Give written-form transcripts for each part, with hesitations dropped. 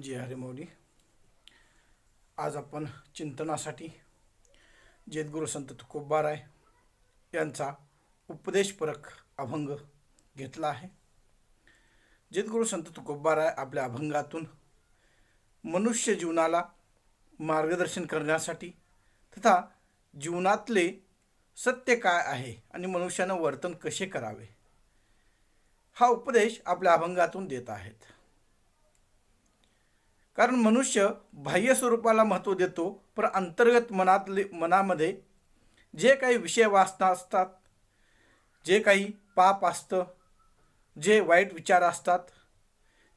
जी हरे मौली. आज आपण चिंतनासाठी जेतगुरु संत तुकोबाराय यांचा उपदेशपरक अभंग घेतला आहे. जेतगुरु संत तुकोबाराय आपल्या अभंगातून मनुष्य जीवनाला मार्गदर्शन करण्यासाठी तथा जीवनातले सत्य काय आहे आणि मनुष्यानं वर्तन कसे करावे हा उपदेश आपल्या अभंगातून देत आहेत. कारण मनुष्य बाह्य स्वरूपाला महत्त्व देतो, पण अंतर्गत मनामध्ये जे काही विषय वासना असतात, जे काही पाप असतं, जे वाईट विचार असतात,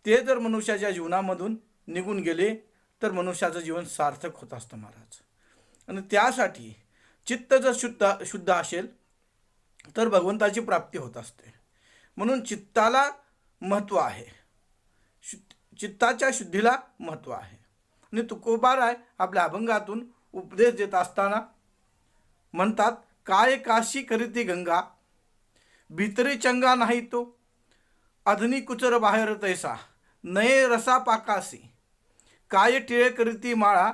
ते जर मनुष्याच्या जीवनामधून निघून गेले तर मनुष्याचं जीवन सार्थक होत असतं महाराज. आणि त्यासाठी चित्त जर शुद्ध असेल तर भगवंताची प्राप्ती होत असते. म्हणून चित्ताला महत्त्व आहे, चित्ताच्या शुद्धीला महत्त्व आहे. आणि तुकोबाराय आपल्या अभंगातून उपदेश देत असताना म्हणतात, काय काशी करीती गंगा, भीतरी चंगा नाही तो, अधनी कुचर बाहेर तैसा, नये रसा पाकासी, काय टिळे करीती माळा,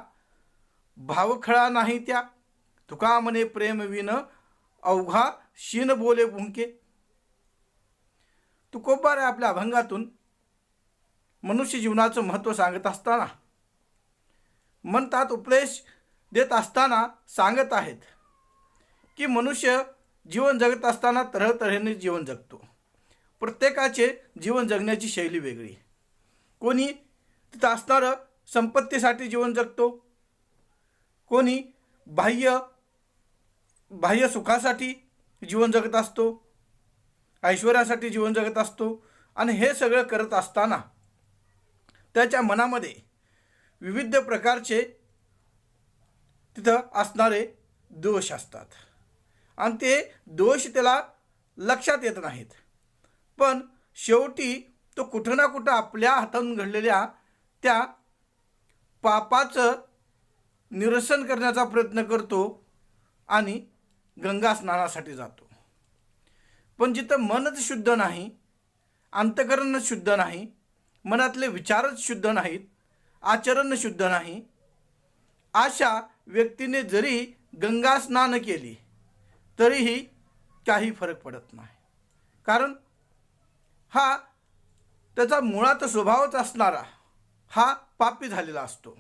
भावखळा नाही त्या, तुका मने प्रेम विन, अवघा शीन बोले भुंके. तुकोबाराय आपल्या अभंगातून मनुष्य जीवनाचं महत्त्व सांगत असताना म्हणतात, उपदेश देत असताना सांगत आहेत की मनुष्य जीवन जगत असताना तऱ्हेने जीवन जगतो. प्रत्येकाचे जीवन जगण्याची शैली वेगळी. कोणी तिथं असणारं संपत्तीसाठी जीवन जगतो, कोणी बाह्य सुखासाठी जीवन जगत असतो, ऐश्वर्यासाठी जीवन जगत असतो. आणि हे सगळं करत असताना त्याच्या मनामध्ये विविध प्रकारचे तिथं असणारे दोष असतात आणि ते दोष त्याला लक्षात येत नाहीत. पण शेवटी तो कुठं ना कुठं आपल्या हातातून घडलेल्या त्या पापाचं निरसन करण्याचा प्रयत्न करतो आणि गंगा स्नानासाठी जातो. पण जिथं मनच शुद्ध नाही, अंतःकरणच शुद्ध नाही, मनातले विचारच शुद्ध नाहीत, आचरण शुद्ध नाही, अशा व्यक्तीने जरी गंगा स्नान केली तरीही काही फरक पडत नाही. कारण हा त्याचा मुळात स्वभावच असणारा हा पापी झालेला असतो.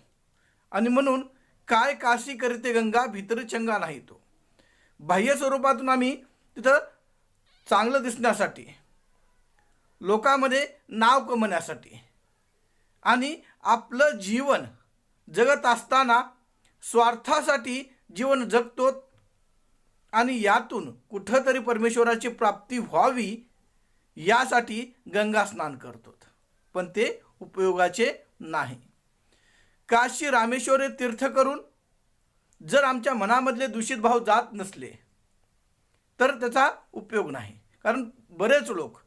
आणि म्हणून काय काशी करते गंगा, भीतर चंगा नाही तो. बाह्य स्वरूपातून आम्ही तिथं चांगलं दिसण्यासाठी, लोकांमध्ये नाव कमवण्यासाठी आणि आपलं जीवन जगत असताना स्वार्थासाठी जीवन जगतो आणि यातून कुठंतरी परमेश्वराची प्राप्ती व्हावी यासाठी गंगा स्नान करतो, पण ते उपयोगाचे नाही. काशी रामेश्वरी तीर्थ करून जर आमच्या मनामधले दूषित भाव जात नसले तर त्याचा उपयोग नाही. कारण बरेच लोक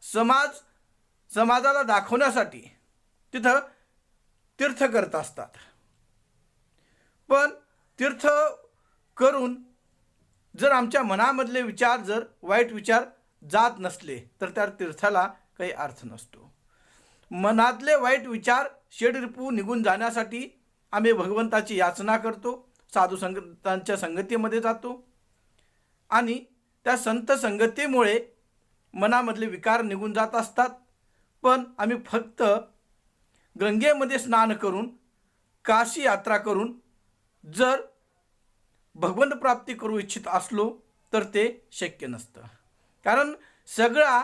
समाजाला दाखवण्यासाठी तिथं तीर्थ करत असतात, पण तीर्थ करून जर आमच्या मनामधले विचार जर वाईट विचार जात नसले तर त्या तीर्थाला काही अर्थ नसतो. मनातले वाईट विचार षडरिपू निघून जाण्यासाठी आम्ही भगवंताची याचना करतो, साधू संतांच्या संगतीमध्ये जातो आणि त्या संत संगतीमुळे मनामधले विकार निघून जात असतात. पण आम्ही फक्त गंगेमध्ये स्नान करून, काशी यात्रा करून जर भगवंत प्राप्ती करू इच्छित असलो तर ते शक्य नसतं. कारण सगळा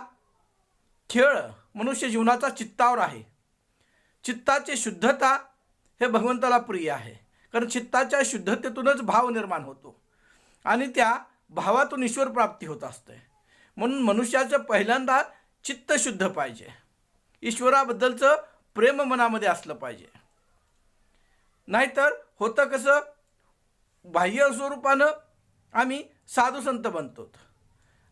खेळ मनुष्य जीवनाचा चित्तावर आहे. चित्ताची शुद्धता हे भगवंताला प्रिय आहे. कारण चित्ताच्या शुद्धतेतूनच भाव निर्माण होतो आणि त्या भावातून ईश्वर प्राप्ती होत असते. म्हणून मनुष्याचं पहिल्यांदा चित्त शुद्ध पाहिजे, ईश्वराबद्दलचं प्रेम मनामध्ये असलं पाहिजे. नाहीतर होतं कसं, बाह्य स्वरूपानं आम्ही साधू संत बनतो,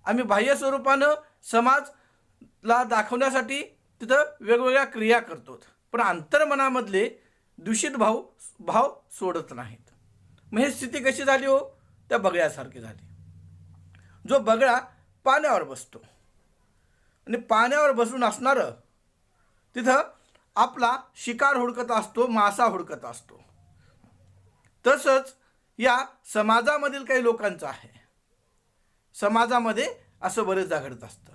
आम्ही बाह्य स्वरूपानं समाजला दाखवण्यासाठी तिथं वेगवेगळ्या क्रिया करतो, पण अंतर्मनामधले दूषित भाव सोडत नाहीत. मग ही स्थिती कशी झाली हो, त्या बगळ्यासारखी झाली. जो बगळा पाण्यावर बसतो आणि पाण्यावर बसून असणारं तिथं आपला शिकार हुडकत असतो, मासा हुडकत असतो. तसंच या समाजामधील काही लोकांचं आहे. समाजामध्ये असं बरेचदा घडत असतं.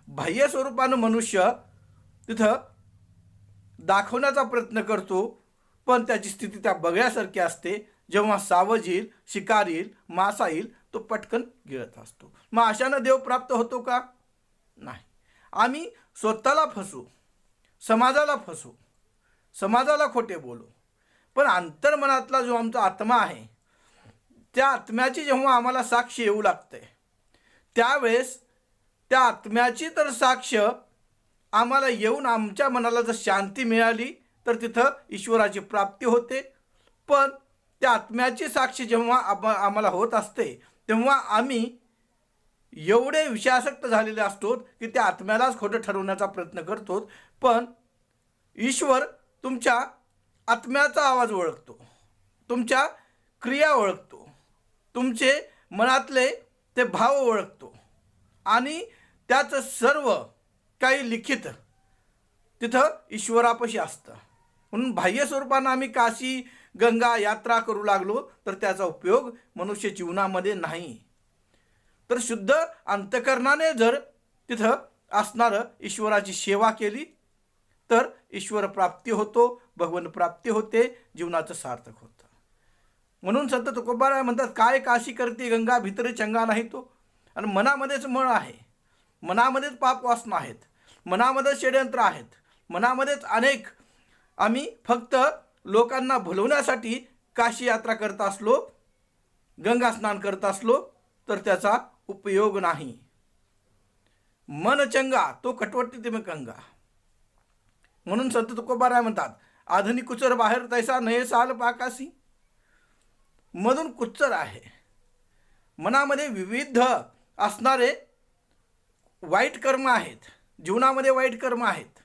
बाह्य स्वरूपानं मनुष्य तिथं दाखवण्याचा प्रयत्न करतो, पण त्याची स्थिती त्या बगळ्यासारखी असते. जेव्हा सावज येईल, शिकार येईल, मासा येईल, तो पटकन गिळत असतो. मग अशानं देव प्राप्त होतो का? नाही. आम्ही स्वतःला फसू, समाजाला फसू, समाजाला खोटे बोलू, पण अंतर्मनातला जो आमचा आत्मा आहे, त्या आत्म्याची जेव्हा आम्हाला साक्ष येऊ लागते, त्यावेळेस त्या आत्म्याची तर साक्ष आम्हाला येऊन आमच्या मनाला जर शांती मिळाली तर तिथं ईश्वराची प्राप्ती होते. पण त्या आत्म्याची साक्ष जेव्हा आम्हाला होत असते, तेव्हा आम्ही एवढे विषयासक्त झालेले असतो की त्या आत्म्यालाच खोटं ठरवण्याचा प्रयत्न करतो. पण ईश्वर तुमच्या आत्म्याचा आवाज ओळखतो, तुमच्या क्रिया ओळखतो, तुमचे मनातले ते भाव ओळखतो आणि त्याचं सर्व काही लिखित तिथं ईश्वरापाशी असतं. म्हणून बाह्य स्वरूपानं आम्ही काशी गंगा यात्रा करू लागलो तर त्याचा उपयोग मनुष्य जीवनामध्ये नाही. तर शुद्ध अंतकरणाने जर तिथं असणारं ईश्वराची सेवा केली तर ईश्वर प्राप्ती होतो, भगवंत प्राप्ती होते, जीवनाचं सार्थक होतं. म्हणून संत तुकोबाराय म्हणतात, काय काशी करते गंगा, भितरी चंगा नाही तो. आणि मनामध्येच मळ आहे, मनामध्येच पाप वासना आहेत, मनामध्येच षड्यंत्र आहेत, मनामध्येच अनेक आम्ही फक्त लोकांना भुलवण्यासाठी काशी यात्रा करत असलो, गंगा स्नान करत असलो तर त्याचा उपयोग नाही. मन चंगा तो कटवटी तिमे कंगा. म्हणून संत तुकोबाराय म्हणतात, आधुनिक कुचर बाहेर तैसा नये साल पाकासी. मधून कुच्चर आहे, मनामध्ये विविध असणारे वाईट कर्म आहेत, जीवनामध्ये वाईट कर्म आहेत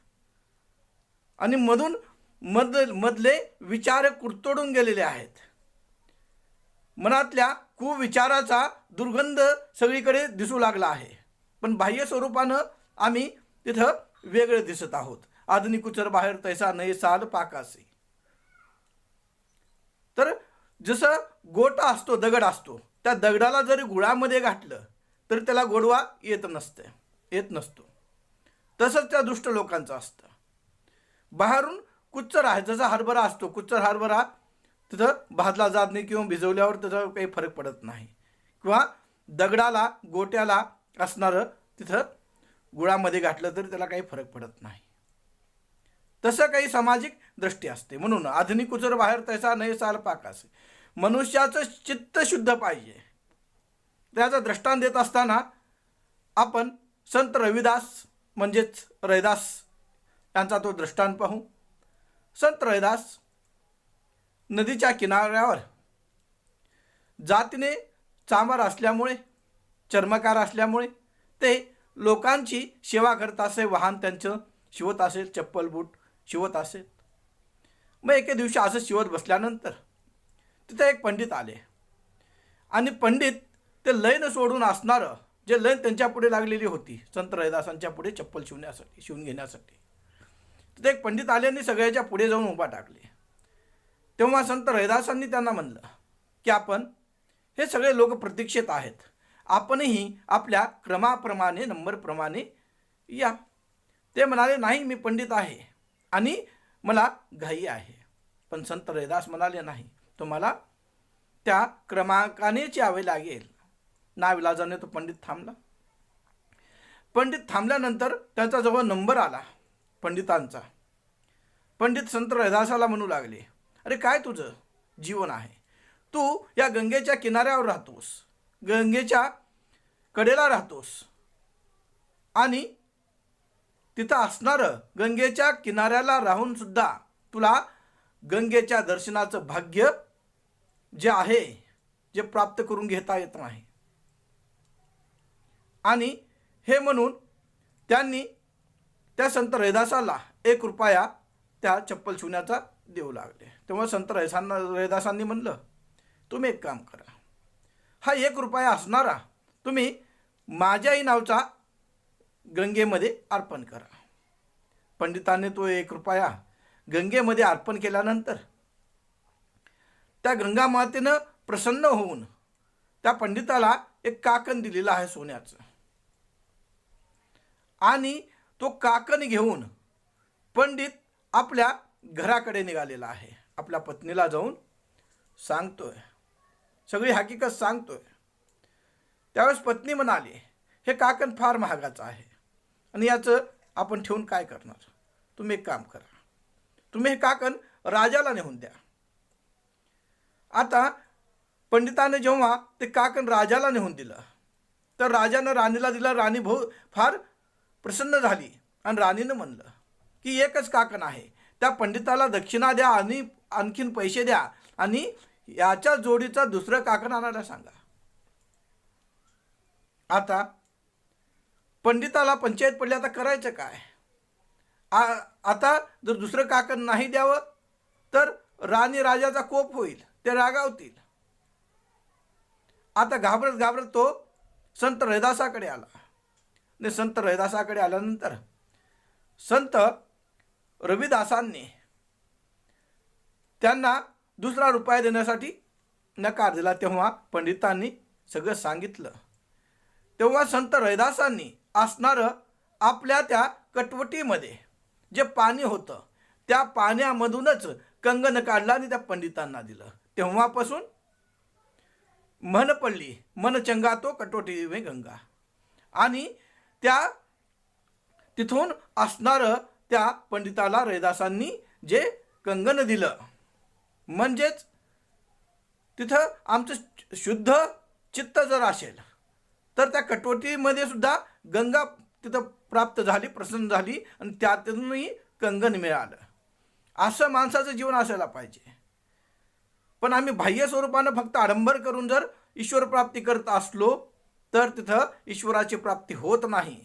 आणि मधले विचार कुरतोडून गेलेले आहेत. मनातल्या कुविचाराचा दुर्गंध सगळीकडे दिसू लागला आहे. पण बाह्य स्वरूपानं आम्ही तिथं वेगळे दिसत आहोत. आधुनिक कुचर बाहेर तैसा नये साल पाकासी. तर जसं गोटा असतो, दगड असतो, त्या दगडाला जरी गुळामध्ये घातलं तर त्याला गोडवा येत नसतो. तसंच त्या दुष्ट लोकांचं असतं. बाहेरून कुच्चर आहे, जसा हरभरा असतो, कुच्चर हरभरा तिथं भाजला जात नाही किंवा भिजवल्यावर त्याचा काही फरक पडत नाही, किंवा दगडाला गोट्याला असणारं तिथं गुळामध्ये घातलं तर त्याला काही फरक पडत नाही. तसं काही सामाजिक दृष्टी असते. म्हणून आधुनिक कुचर बाहेर तैसा नये साल पाकासी. मनुष्याचं चित्त शुद्ध पाहिजे. त्याचा दृष्टांत देत असताना आपण संत रविदास म्हणजेच रैदास यांचा तो दृष्टांत पाहू. संत रैदास नदीच्या किनाऱ्यावर जातीने चांभार असल्यामुळे, चर्मकार असल्यामुळे ते लोकांची सेवा करत असे. वाहन त्यांचं शिवत असेल, चप्पल बूट शिवत असेल. मग एके दिवशी असं शिवत बसल्यानंतर तिथे एक पंडित आले आणि पंडित ते लैन सोडून असणारं जे लैन त्यांच्या पुढे लागलेली होती, संत रैदासांच्या पुढे चप्पल शिवून घेण्यासाठी, तिथे एक पंडित आले आणि सगळ्याच्या पुढे जाऊन उभा टाकले. तेव्हा संत रैदासांनी त्यांना म्हणलं की आपण हे सगळे लोक प्रतीक्षेत आहेत, आपणही आपल्या क्रमाप्रमाणे नंबरप्रमाणे या. ते म्हणाले, नाही, मी पंडित आहे आणि मला घाई आहे. पण संत रैदास म्हणाले, नाही, तुम्हाला त्या क्रमांकानेच यावे लागेल. नाविलाजाने तो पंडित थांबला. पंडित थांबल्यानंतर त्यांचा जवळ नंबर आला पंडितांचा. पंडित संत रैदासाला म्हणू लागले, अरे काय तुझं जीवन आहे, तू या गंगेच्या किनाऱ्यावर राहतोस, गंगेच्या कडेला राहतोस आणि तिथं असणारं गंगेच्या किनाऱ्याला राहून सुद्धा तुला गंगेच्या दर्शनाचं भाग्य जे आहे, जे प्राप्त करून घेता येत नाही. आणि हे म्हणून त्यांनी त्या संत रैदासाला 1 रुपया त्या चप्पल शिवण्याचा देऊ लागले. तेव्हा संत रैदासांनी म्हणलं, तुम्ही एक काम करा, हा 1 रुपया असणारा तुम्ही माझ्याही नावचा गंगेमध्ये अर्पण करा. पंडितांनी तो 1 रुपया गंगेमध्ये अर्पण केल्यानंतर त्या गंगा मातेनं प्रसन्न होऊन त्या पंडिताला एक काकण दिलेलं आहे सोन्याचं, आणि तो काकण घेऊन पंडित आपल्या घराकडे निघालेला आहे. आपल्या पत्नीला जाऊन सांगतोय, सगळी हकीकत सांगतोय. त्यावेळेस पत्नी म्हणाली, हे काकण फार महागाचं आहे आणि याचं आपण ठेवून काय करणार? तुम्ही एक काम करा, तुम्ही हे काकण राजाला नेऊन द्या. आता पंडिताने जेव्हा ते काकण राजाला नेऊन दिलं तर राजानं राणीला दिलं. राणी फार प्रसन्न झाली आणि राणीनं म्हणलं की एकच काकण आहे, त्या पंडिताला दक्षिणा द्या आणि आणखीन पैसे द्या आणि याच्या जोडीचा दुसरं काकण आणायला सांगा. आता पंडिताला पंचायत पडली, आता करायचं काय? आता जर दुसरं काकण नाही द्यावं तर राणी राजाचा कोप होईल, ते रागावतील. आता घाबरत घाबरत तो संत रैदासाकडे आला. आणि संत रैदासाकडे आल्यानंतर संत रविदासांनी त्यांना दुसरा रुपया देण्यासाठी नकार दिला. तेव्हा पंडितांनी सगळं सांगितलं. तेव्हा संत रैदासांनी असणारं आपल्या त्या कटवटीमध्ये जे पाणी होतं त्या पाण्यामधूनच कंगन काढलं आणि त्या पंडितांना दिलं. तेव्हापासून म्हण पडली, मन चंगा तो कटोटी में गंगा. आणि त्या तिथून असणारं त्या पंडिताला रैदासांनी जे कंगन दिलं, म्हणजेच तिथं आमचं शुद्ध चित्त जर असेल तर त्या कटोटीमध्ये सुद्धा गंगा तिथं प्राप्त झाली, प्रसन्न झाली आणि त्यातूनही कंगन मिळालं. असं माणसाचं जीवन असायला पाहिजे. पण आम्ही बाह्य स्वरूपानं फक्त आडंबर करून जर ईश्वर प्राप्ती करत असलो तर तिथं ईश्वराची प्राप्ती होत नाही.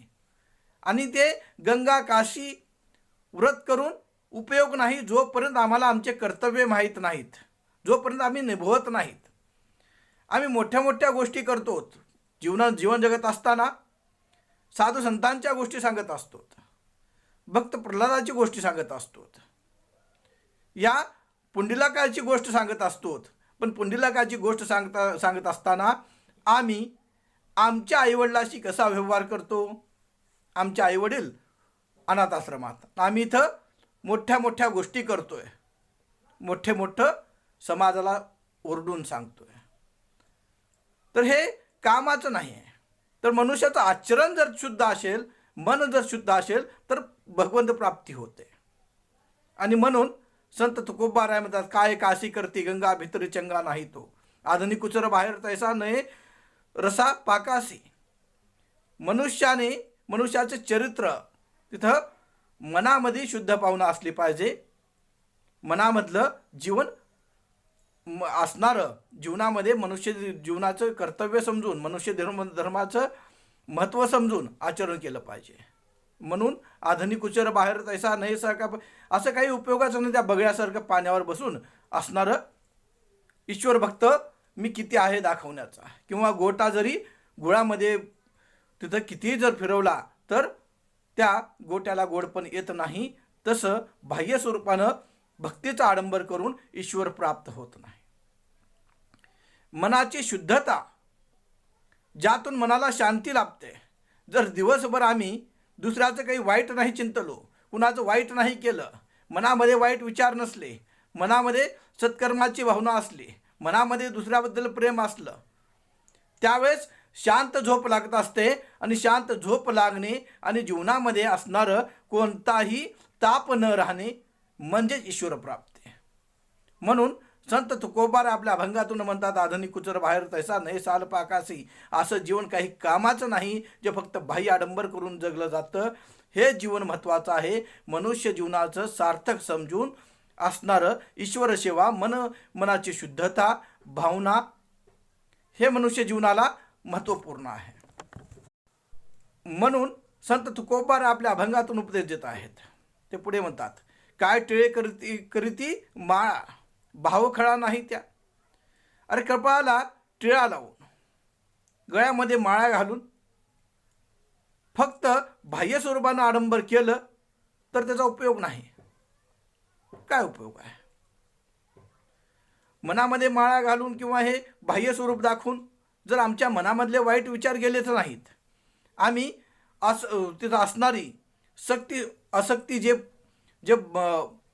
आणि ते गंगा काशी व्रत करून उपयोग नाही जोपर्यंत आम्हाला आमचे कर्तव्य माहीत नाहीत, जोपर्यंत आम्ही निभवत नाहीत. आम्ही मोठ्या मोठ्या गोष्टी करतो, जीवन जगत असताना साधू संतांच्या गोष्टी सांगत असतो, भक्त प्रल्हादाची गोष्टी सांगत असतो, या पुंडलिकाची गोष्ट सांगत असतो. पण पुंडलिकाची गोष्ट सांगत असताना आम्ही आमच्या आईवडिलाशी कसा व्यवहार करतो? आमचे आईवडील अनाथ आश्रमात, आम्ही इथं मोठ्या मोठ्या गोष्टी करतोय, मोठं समाजाला ओरडून सांगतोय. तर हे कामाचं नाही आहे. तर मनुष्याचं आचरण जर शुद्ध असेल, मन जर शुद्ध असेल तर भगवंत प्राप्ती होते. आणि म्हणून संत तुकोबाराय म्हणतात, काय काशी करती गंगा भितरी चंगा नाही तो, आधुनिक कुचर बाहेर तैसा नये रसा पाकासी. मनुष्याचे चरित्र तिथं मनामध्ये शुद्ध भावना असली पाहिजे. मनामधलं जीवन असणारं, जीवनामध्ये मनुष्य जीवनाचं कर्तव्य समजून, मनुष्य धर्माचं महत्त्व समजून आचरण केलं पाहिजे. म्हणून आधुनिक कुचर बाहेर तैसा नाही सारखा असं काही उपयोगाचं नाही. त्या बगड्यासारखं पाण्यावर बसून असणारं ईश्वर भक्त मी किती आहे दाखवण्याचा, किंवा गोटा जरी गुळामध्ये तिथं कितीही जर फिरवला तर त्या गोट्याला गोडपण येत नाही. तसं बाह्य स्वरूपानं भक्तीचा आडंबर करून ईश्वर प्राप्त होत नाही. मनाची शुद्धता, ज्यातून मनाला शांती लाभते. जर दिवसभर आम्ही दुसऱ्याचं काही वाईट नाही चिंतलो, कुणाचं वाईट नाही केलं, मनामध्ये वाईट विचार नसले, मनामध्ये सत्कर्माची भावना असली, मनामध्ये दुसऱ्याबद्दल प्रेम असलं, त्यावेळेस शांत झोप लागत असते. आणि शांत झोप लागणे आणि जीवनामध्ये असणारं कोणताही ताप न राहणे म्हणजेच ईश्वर प्राप्ती. म्हणून संत तुकोबार आपल्या अभंगातून म्हणतात, आधुनिक कुचर बाहेर तैसा नाही साल पाकासी. असं जीवन काही कामाचं नाही जे फक्त बाह्य आडंबर करून जगलं जातं. हे जीवन महत्त्वाचं आहे. मनुष्य जीवनाचं सार्थक समजून असणारं ईश्वर सेवा, मनाची शुद्धता, भावना हे मनुष्य जीवनाला महत्त्वपूर्ण आहे. म्हणून संत तुकोबार आपल्या अभंगातून उपदेश देत आहेत. ते पुढे म्हणतात, काय टिळे करीती माळा, भाव खळा नाही त्या. अरे कपाळाला टिळा लावून, गळ्यामध्ये माळा घालून फक्त बाह्य स्वरूपानं आडंबर केलं तर त्याचा उपयोग नाही. काय उपयोग आहे? मनामध्ये माळा घालून किंवा हे बाह्य स्वरूप दाखवून जर आमच्या मनामधले वाईट विचार गेलेच नाहीत, आम्ही तिथं असणारी सक्ती असक्ती जे जे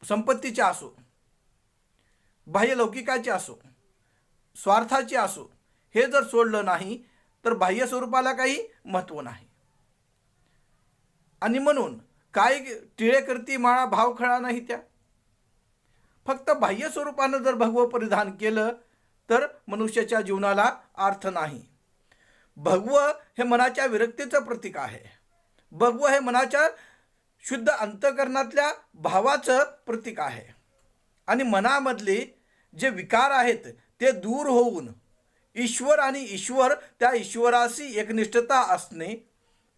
संपत्तीचे असो, बाह्य लौकिकाचे असो, स्वार्थाचे असो, हे जर सोडलं नाही तर बाह्य स्वरूपाला काही महत्त्व नाही. आणि म्हणून काय टिळे करती माळा भाव खळा नाही त्या. फक्त बाह्य स्वरूपानं जर भगवं परिधान केलं तर मनुष्याच्या जीवनाला अर्थ नाही. भगवं हे मनाच्या विरक्तीचं प्रतीक आहे. भगवं हे मनाच्या शुद्ध अंतःकरणातल्या भावाचं प्रतीक आहे. आणि मनामधले जे विकार आहेत ते दूर होऊन ईश्वर आणि ईश्वर त्या ईश्वराशी एकनिष्ठता असणे,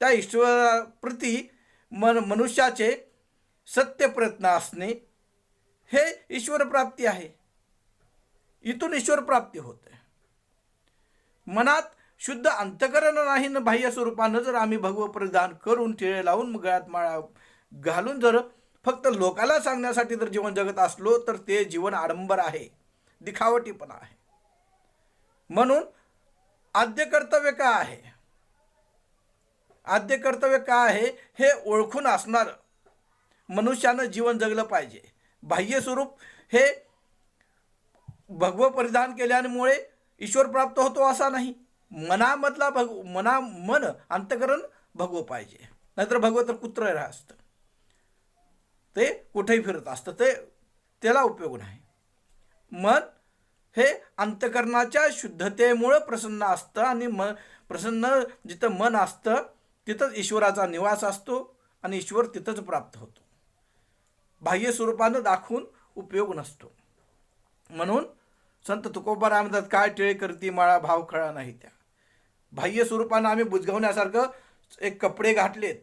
त्या ईश्वराप्रती मनुष्याचे सत्य प्रयत्न असणे, हे ईश्वर प्राप्ती आहे. इथून ईश्वर प्राप्ती होते. मनात शुद्ध अंतःकरण नाही न बाह्य स्वरूपानं जर आम्ही भगवं परिधान करून टिळे लावून गळ्यात माळा घालून जर फक्त लोकाला सांगण्यासाठी जर जीवन जगत असलो तर ते जीवन आडंबर आहे, दिखावटीपणा आहे. म्हणून आद्य कर्तव्य काय आहे? आद्य कर्तव्य काय आहे हे ओळखून असणार मनुष्यानं जीवन जगलं पाहिजे. बाह्य स्वरूप हे भगवं परिधान केल्यामुळे ईश्वर प्राप्त होतो असा नाही. मनामधला मन अंतःकरण भगवं पाहिजे, नाहीतर भगवं तर कुत्र असतं, ते कुठेही फिरत असतं, त्याला उपयोग नाही. मन हे अंतःकरणाच्या शुद्धतेमुळं प्रसन्न असतं आणि प्रसन्न जिथं मन असतं तिथंच ईश्वराचा निवास असतो आणि ईश्वर तिथंच प्राप्त होतो. बाह्य स्वरूपानं दाखवून उपयोग नसतो. म्हणून संत तुकोबाराय म्हणतात, काय टिळे करती माळा भाव खळा नाही त्या. बाह्य स्वरूपानं आम्ही बुजगावण्यासारखं एक कपडे घातलेत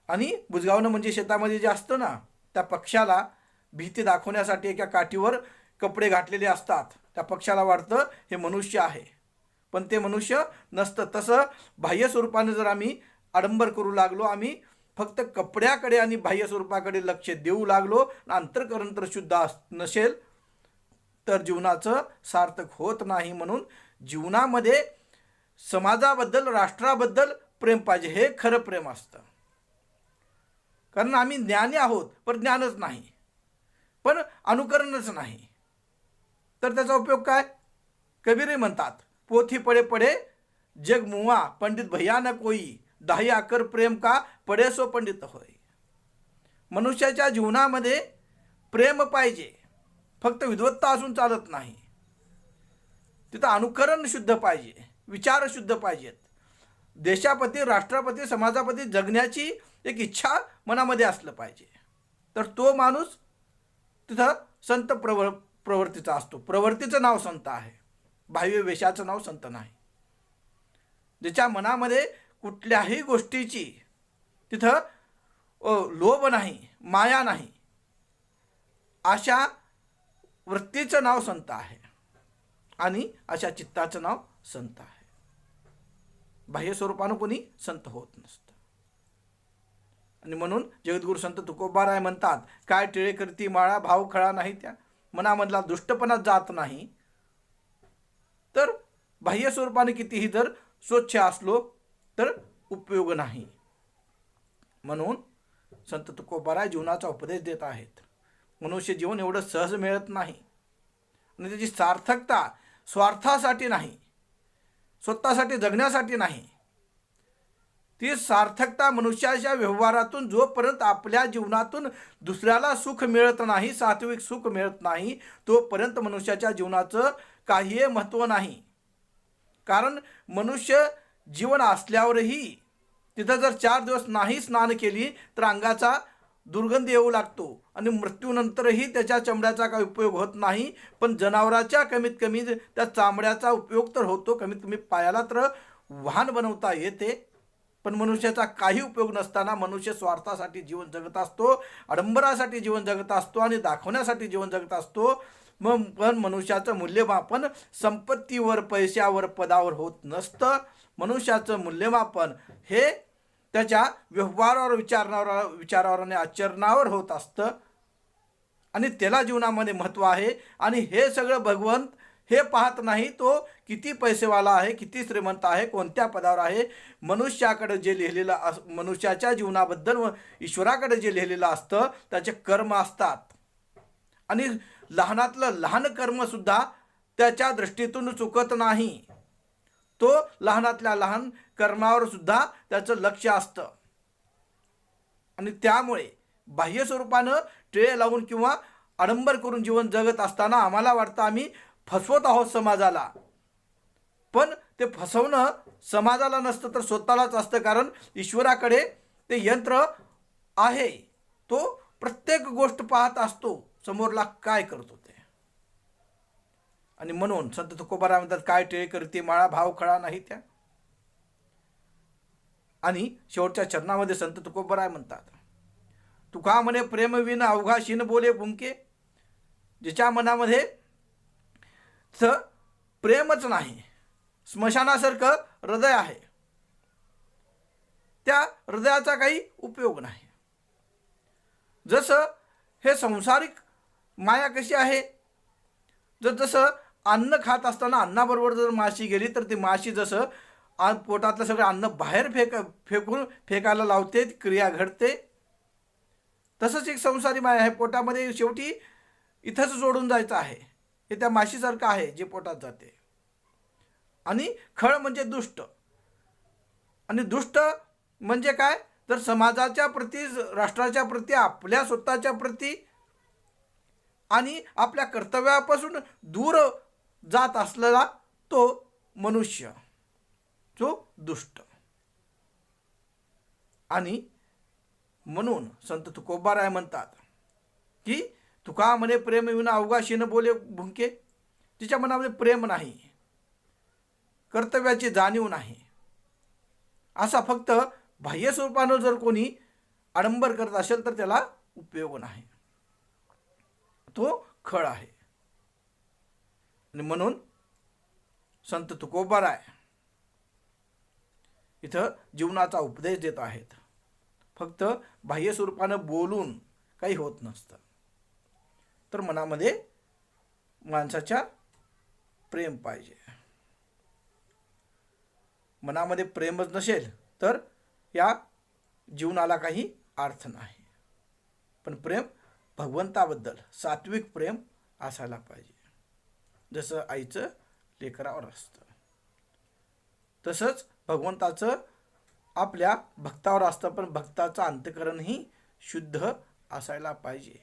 आणि बुजगावणं म्हणजे शेतामध्ये जे असतं ना, त्या पक्षाला भीती दाखवण्यासाठी एका काठीवर कपडे घातलेले असतात. त्या पक्षाला वाटतं हे मनुष्य आहे, पण ते मनुष्य नसतं. तसं बाह्य स्वरूपाने जर आम्ही आडंबर करू लागलो, आम्ही फक्त कपड्याकडे आणि बाह्य स्वरूपाकडे लक्ष देऊ लागलो, अंतःकरण तर शुद्ध नसेल तर जीवनाचं सार्थक होत नाही. म्हणून जीवनामध्ये समाजाबद्दल, राष्ट्राबद्दल प्रेम पाहिजे. हे खरं प्रेम असतं. कारण आम्ही ज्ञानी आहोत पण ज्ञानच नाही, पण अनुकरणच नाही, तर त्याचा उपयोग काय? कबीर म्हणतात, पोथी पडे पडे जग मुआ, पंडित भैया न कोई, दाही आकर प्रेम का पडे सो पंडित होय. मनुष्याच्या जीवनामध्ये प्रेम पाहिजे, फक्त विद्वत्ता असून चालत नाही. तिथं अनुकरण शुद्ध पाहिजे, विचार शुद्ध पाहिजेत. देशापती, राष्ट्रापती, समाजापती जगण्याची एक इच्छा मनामध्ये असलं पाहिजे, तर तो माणूस तिथं संत प्रवृत्तीचा असतो. प्रवृत्तीचं नाव संत आहे, बाह्य वेशाचं नाव संत नाही. ज्याच्या मनामध्ये कुठल्याही गोष्टीची तिथं लोभ नाही, माया नाही, अशा वृत्तीचं नाव संत आहे आणि अशा चित्ताचं नाव संत आहे. बाह्य स्वरूपानं कोणी संत होत नसतं. आणि म्हणून जगद्गुरु संत तुकोबाराय म्हणतात, काय टिळे करती माळा भाव खळा नाही त्या. मनामधला दुष्टपणा जात नाही तर बाह्य स्वरूपाने कितीही जर स्वच्छ असलो तर उपयोग नाही. म्हणून संत तुकोबाराय जीवनाचा उपदेश देत आहेत. मनुष्य जीवन एवढं सहज मिळत नाही आणि त्याची सार्थकता स्वार्थासाठी नाही, स्वतःसाठी जगण्यासाठी नाही. ती सार्थकता मनुष्याच्या व्यवहारातून जोपर्यंत आपल्या जीवनातून दुसऱ्याला सुख मिळत नाही, सात्विक सुख मिळत नाही, तोपर्यंत मनुष्याच्या जीवनाचं काहीही महत्त्व नाही. कारण मनुष्य जीवन असल्यावरही तिथं जर 4 दिवस नाही स्नान केली तर अंगाचा दुर्गंध येऊ लागतो आणि मृत्यूनंतरही त्याच्या चमड्याचा काही उपयोग होत नाही. पण जनावराच्या कमीत कमी त्या चामड्याचा उपयोग तर होतो, कमीत कमी पायाला तर वाहन बनवता येते. पण मनुष्याचा काही उपयोग नसताना मनुष्य स्वार्थासाठी जीवन जगत असतो, आडंबरासाठी जीवन जगत असतो आणि दाखवण्यासाठी जीवन जगत असतो. मग पण मनुष्याचं मूल्यमापन संपत्तीवर, पैशावर, पदावर होत नसतं. मनुष्याचं मूल्यमापन हे त्याच्या व्यवहारावर, विचारावर आणि आचरणावर होत असतं. आणि त्याला जीवनामध्ये महत्त्व आहे. आणि हे सगळं भगवंत हे पाहत नाही तो किती पैसेवाला आहे, किती श्रीमंत आहे, कोणत्या पदावर आहे. मनुष्याकडे जे लिहिलेलं मनुष्याच्या जीवनाबद्दल ईश्वराकडे जे लिहिलेलं असतं त्याचे कर्म असतात. आणि लहानातलं लहान कर्मसुद्धा त्याच्या दृष्टीतून चुकत नाही. तो लहानातल्या लहान कर्मावर सुद्धा त्याचं लक्ष असतं. आणि त्यामुळे बाह्य स्वरूपानं टिळे लावून किंवा आडंबर करून जीवन जगत असताना आम्हाला वाटतं आम्ही फसवत आहोत समाजाला. पण ते फसवणं समाजाला नसतं तर स्वतःलाच असतं. कारण ईश्वराकडे ते यंत्र आहे, तो प्रत्येक गोष्ट पाहत असतो समोरला काय करतो ते. आणि म्हणून संत तुकोबाराय म्हणतात, काय टिळे करते माळा भाव खळा नाही त्या. आणि शेवटच्या चरणामध्ये संत तुकोबाराय म्हणतात, तुका म्हणे प्रेम विन अवघा शिन बोले भुंके. ज्याच्या मनामध्ये प्रेमच नाही, स्मशानासारखं हृदय आहे, त्या हृदयाचा काही उपयोग नाही. जसं हे संसारिक माया कशी आहे, जसं अन्न खात असताना अन्नाबरोबर जर माशी गेली तर ती माशी जसं पोटातलं सगळं अन्न बाहेर फेकून फेकायला लावते, क्रिया घडते. तसंच एक संसारी माया आहे, पोटामध्ये शेवटी इथंच जोडून जायचं आहे. हे त्या माशीसारखं आहे जे पोटात जाते. आणि खळ म्हणजे दुष्ट. आणि दुष्ट म्हणजे काय, तर समाजाच्या प्रती, राष्ट्राच्या प्रती, आपल्या स्वतःच्या प्रती आणि आपल्या कर्तव्यापासून दूर जात असलेला तो मनुष्य, जो दुष्ट. आणि म्हणून संत तुकोबाराय म्हणतात की तुका म्हणे प्रेम विना अवघा शिन बोले भुंके. तिच्या मनामध्ये प्रेम नाही, कर्तव्याची जाणीव नाही, असा फक्त बाह्य स्वरूपानं जर कोणी आडंबर करत असेल तर त्याला उपयोग नाही, तो खळ आहे. आणि म्हणून संत तुकोबाराय इथं जीवनाचा उपदेश देत आहेत. फक्त बाह्य स्वरूपानं बोलून काही होत नसतं, तर मनामध्ये माणसाच्या प्रेम पाहिजे. मनामध्ये प्रेमच नसेल तर या जीवनाला काही अर्थ नाही. पण प्रेम भगवंताबद्दल सात्विक प्रेम असायला पाहिजे. जसं आईचं लेकरावर असतं तसंच भगवंताचं आपल्या भक्तावर असतं. पण भक्ताचं अंतःकरणही शुद्ध असायला पाहिजे.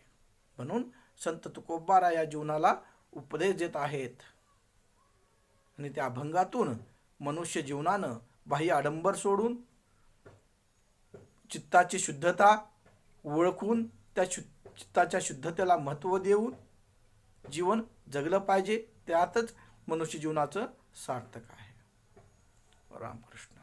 म्हणून संत तुकोबाराय या जीवनाला उपदेश देत आहेत. आणि त्या अभंगातून मनुष्य जीवनानं बाह्य आडंबर सोडून चित्ताची शुद्धता ओळखून त्या चित्ताच्या शुद्धतेला महत्त्व देऊन जीवन जगलं पाहिजे. त्यातच मनुष्य जीवनाचं सार्थक आहे. रामकृष्ण.